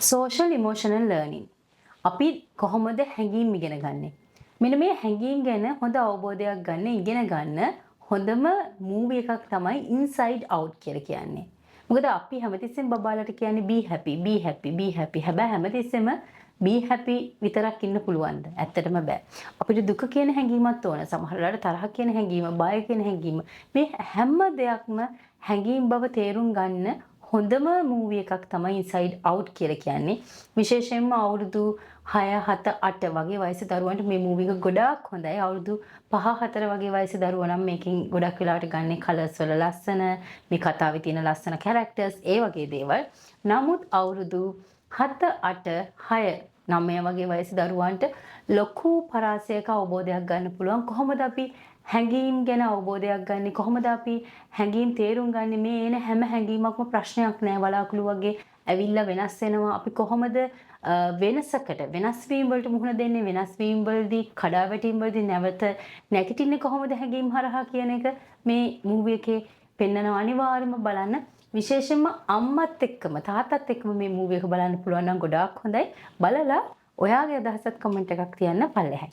social emotional learning අපි කොහොමද හැඟීම් ඉගෙන ගන්නෙ? මෙන්න මේ හැඟීම් ගැන හොඳ අවබෝධයක් ගන්න ඉගෙන ගන්න හොඳම මූවි එකක් තමයි Inside Out කියලා කියන්නේ. මොකද අපි හැමතිස්සෙම බබාලට කියන්නේ be happy be happy be happy. හැබැයි හැමතිස්සෙම be happy විතරක් ඉන්න පුළුවන්ද? ඇත්තටම බෑ. අපිට දුක කියන හැඟීමක් ඕන. සමහර වෙලාවට තරහ කියන හැඟීම, බය කියන හැඟීම මේ හැම දෙයක්ම හැඟීම් බව තේරුම් ගන්න හොඳම මූවි එකක් තමයි Inside Out කියලා කියන්නේ. විශේෂයෙන්ම අවුරුදු 6, 7, 8 වගේ වයසේ දරුවන්ට මේ මූවි එක ගොඩාක් හොඳයි. අවුරුදු 5, 4 වගේ වයසේ දරුවෝ නම් මේකෙන් ගොඩක් වෙලාවට ගන්නේ කලර්ස් වල ලස්සන, මේ කතාවේ තියෙන ලස්සන කැරක්ටර්ස් ඒ වගේ දේවල්. නමුත් අවුරුදු 7, 8, 6, 9 වගේ වයසේ දරුවන්ට ලොකු පරාසයක අවබෝධයක් ගන්න පුළුවන්. කොහොමද අපි හැඟීම් ගැන අවබෝධයක් ගන්න, කොහොමද අපි හැඟීම් තේරුම් ගන්න? මේ එන හැම හැඟීමක්ම ප්‍රශ්නයක් නෑ, වලාකුළු වගේ ඇවිල්ලා වෙනස් වෙනවා. අපි කොහොමද වෙනසකට වෙනස් වීම වලට මුහුණ දෙන්නේ? වෙනස් වීම වලදී කඩාවැටීම් වලදී නැවත නැගිටින්නේ කොහොමද හැඟීම් හරහා කියන එක මේ මූවි එකේ පෙන්වන අනිවාර්යයෙන්ම බලන්න. විශේෂයෙන්ම අම්මත් එක්කම තාත්තත් එක්කම මේ මූවි එක බලන්න පුළුවන් නම් ගොඩාක් හොඳයි. බලලා ඔයාගේ අදහසත් කමෙන්ට් එකක් තියන්න පල්ලෙහායි.